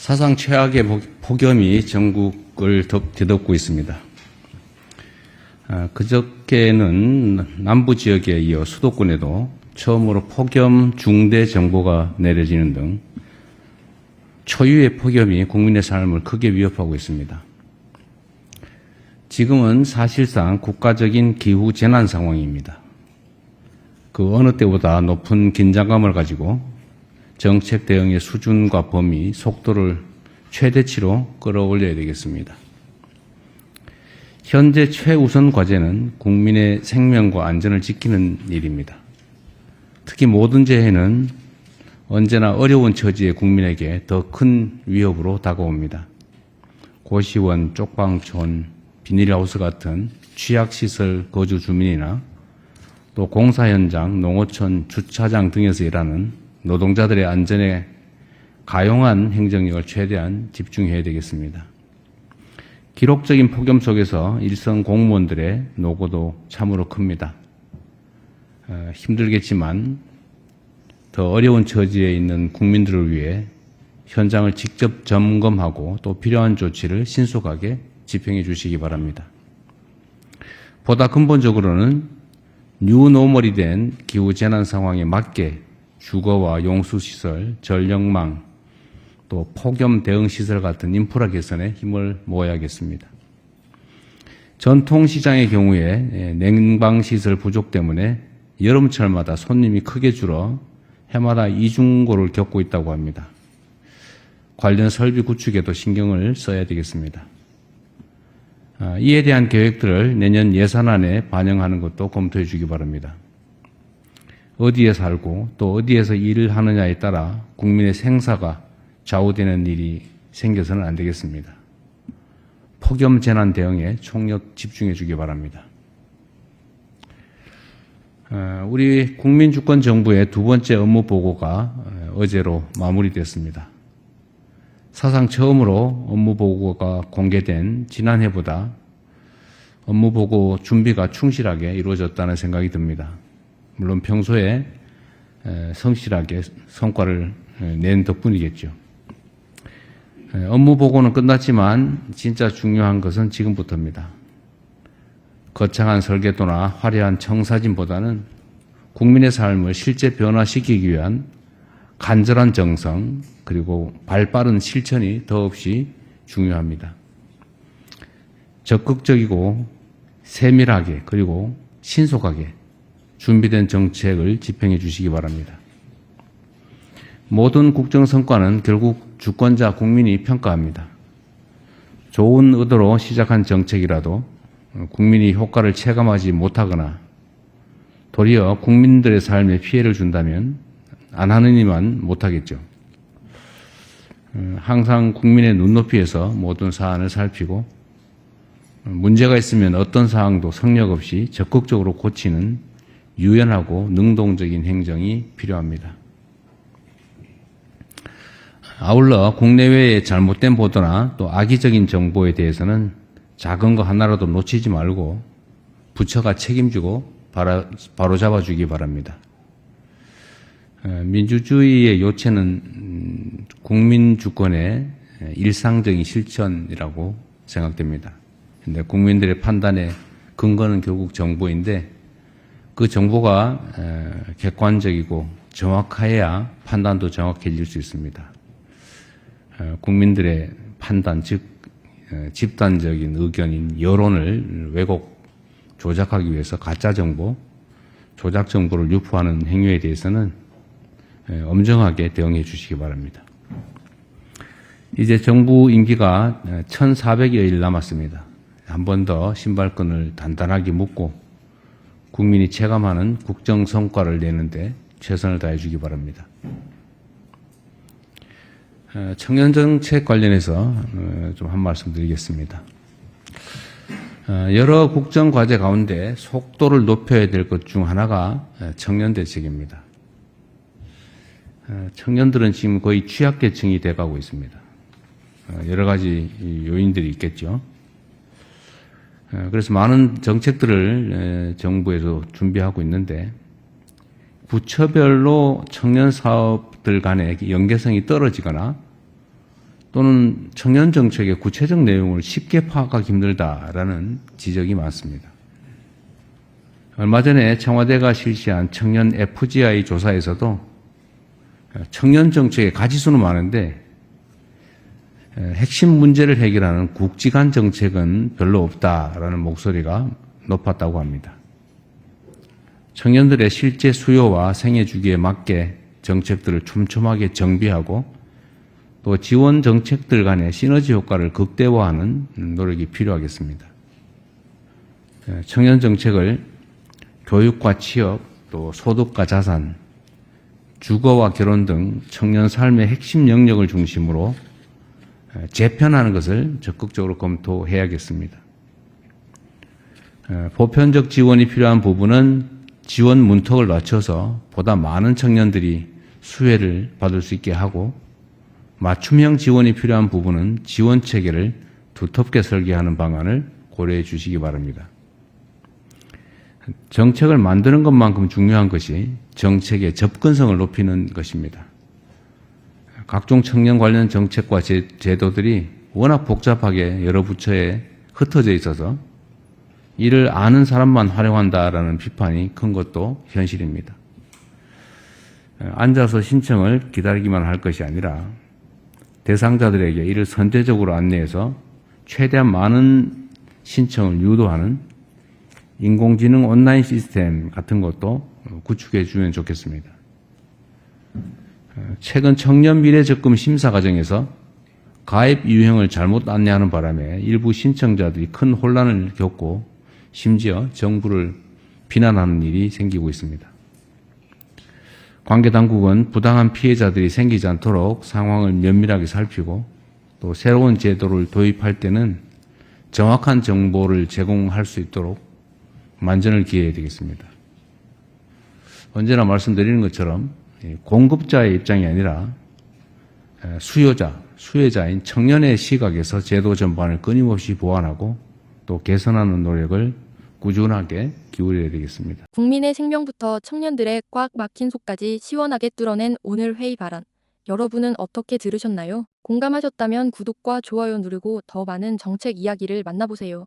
사상 최악의 폭염이 전국을 뒤덮고 있습니다. 그저께는 남부 지역에 이어 수도권에도 처음으로 폭염 중대 정보가 내려지는 등 초유의 폭염이 국민의 삶을 크게 위협하고 있습니다. 지금은 사실상 국가적인 기후 재난 상황입니다. 그 어느 때보다 높은 긴장감을 가지고 정책 대응의 수준과 범위, 속도를 최대치로 끌어올려야 되겠습니다. 현재 최우선 과제는 국민의 생명과 안전을 지키는 일입니다. 특히 모든 재해는 언제나 어려운 처지의 국민에게 더 큰 위협으로 다가옵니다. 고시원, 쪽방촌, 비닐하우스 같은 취약시설 거주 주민이나 또 공사 현장, 농어촌, 주차장 등에서 일하는 노동자들의 안전에 가용한 행정력을 최대한 집중해야 되겠습니다. 기록적인 폭염 속에서 일선 공무원들의 노고도 참으로 큽니다. 힘들겠지만 더 어려운 처지에 있는 국민들을 위해 현장을 직접 점검하고 또 필요한 조치를 신속하게 집행해 주시기 바랍니다. 보다 근본적으로는 뉴노멀이 된 기후재난 상황에 맞게 주거와 용수시설, 전력망, 또 폭염 대응시설 같은 인프라 개선에 힘을 모아야겠습니다. 전통시장의 경우에 냉방시설 부족 때문에 여름철마다 손님이 크게 줄어 해마다 이중고를 겪고 있다고 합니다. 관련 설비 구축에도 신경을 써야 되겠습니다. 이에 대한 계획들을 내년 예산안에 반영하는 것도 검토해 주기 바랍니다. 어디에 살고 또 어디에서 일을 하느냐에 따라 국민의 생사가 좌우되는 일이 생겨서는 안 되겠습니다. 폭염 재난 대응에 총력 집중해 주기 바랍니다. 우리 국민주권정부의 두 번째 업무 보고가 어제로 마무리됐습니다. 사상 처음으로 업무 보고가 공개된 지난해보다 업무 보고 준비가 충실하게 이루어졌다는 생각이 듭니다. 물론 평소에 성실하게 성과를 낸 덕분이겠죠. 업무 보고는 끝났지만 진짜 중요한 것은 지금부터입니다. 거창한 설계도나 화려한 청사진보다는 국민의 삶을 실제 변화시키기 위한 간절한 정성 그리고 발빠른 실천이 더없이 중요합니다. 적극적이고 세밀하게 그리고 신속하게 준비된 정책을 집행해 주시기 바랍니다. 모든 국정 성과는 결국 주권자 국민이 평가합니다. 좋은 의도로 시작한 정책이라도 국민이 효과를 체감하지 못하거나 도리어 국민들의 삶에 피해를 준다면 안 하는 이만 못하겠죠. 항상 국민의 눈높이에서 모든 사안을 살피고 문제가 있으면 어떤 사항도 성역 없이 적극적으로 고치는 유연하고 능동적인 행정이 필요합니다. 아울러 국내외의 잘못된 보도나 또 악의적인 정보에 대해서는 작은 거 하나라도 놓치지 말고 부처가 책임지고 바로잡아 주기 바랍니다. 민주주의의 요체는 국민 주권의 일상적인 실천이라고 생각됩니다. 근데 국민들의 판단의 근거는 결국 정보인데 그 정보가 객관적이고 정확해야 판단도 정확해질 수 있습니다. 국민들의 판단, 즉 집단적인 의견인 여론을 왜곡, 조작하기 위해서 가짜 정보, 조작 정보를 유포하는 행위에 대해서는 엄정하게 대응해 주시기 바랍니다. 이제 정부 임기가 1400여일 남았습니다. 한 번 더 신발끈을 단단하게 묶고 국민이 체감하는 국정 성과를 내는데 최선을 다해 주기 바랍니다. 청년 정책 관련해서 좀 한 말씀 드리겠습니다. 여러 국정 과제 가운데 속도를 높여야 될 것 중 하나가 청년 대책입니다. 청년들은 지금 거의 취약계층이 돼가고 있습니다. 여러 가지 요인들이 있겠죠. 그래서 많은 정책들을 정부에서 준비하고 있는데 부처별로 청년 사업들 간의 연계성이 떨어지거나 또는 청년 정책의 구체적 내용을 쉽게 파악하기 힘들다라는 지적이 많습니다. 얼마 전에 청와대가 실시한 청년 FGI 조사에서도 청년 정책의 가지수는 많은데 핵심 문제를 해결하는 국지간 정책은 별로 없다라는 목소리가 높았다고 합니다. 청년들의 실제 수요와 생애 주기에 맞게 정책들을 촘촘하게 정비하고 또 지원 정책들 간의 시너지 효과를 극대화하는 노력이 필요하겠습니다. 청년 정책을 교육과 취업, 또 소득과 자산, 주거와 결혼 등 청년 삶의 핵심 영역을 중심으로 재편하는 것을 적극적으로 검토해야겠습니다. 보편적 지원이 필요한 부분은 지원 문턱을 낮춰서 보다 많은 청년들이 수혜를 받을 수 있게 하고, 맞춤형 지원이 필요한 부분은 지원 체계를 두텁게 설계하는 방안을 고려해 주시기 바랍니다. 정책을 만드는 것만큼 중요한 것이 정책의 접근성을 높이는 것입니다. 각종 청년 관련 정책과 제도들이 워낙 복잡하게 여러 부처에 흩어져 있어서 이를 아는 사람만 활용한다라는 비판이 큰 것도 현실입니다. 앉아서 신청을 기다리기만 할 것이 아니라 대상자들에게 이를 선제적으로 안내해서 최대한 많은 신청을 유도하는 인공지능 온라인 시스템 같은 것도 구축해 주면 좋겠습니다. 최근 청년 미래적금 심사 과정에서 가입 유형을 잘못 안내하는 바람에 일부 신청자들이 큰 혼란을 겪고 심지어 정부를 비난하는 일이 생기고 있습니다. 관계 당국은 부당한 피해자들이 생기지 않도록 상황을 면밀하게 살피고 또 새로운 제도를 도입할 때는 정확한 정보를 제공할 수 있도록 만전을 기해야 되겠습니다. 언제나 말씀드리는 것처럼 공급자의 입장이 아니라 수혜자인 청년의 시각에서 제도 전반을 끊임없이 보완하고 또 개선하는 노력을 꾸준하게 기울여야 되겠습니다. 국민의 생명부터 청년들의 꽉 막힌 속까지 시원하게 뚫어낸 오늘 회의 발언. 여러분은 어떻게 들으셨나요? 공감하셨다면 구독과 좋아요 누르고 더 많은 정책 이야기를 만나보세요.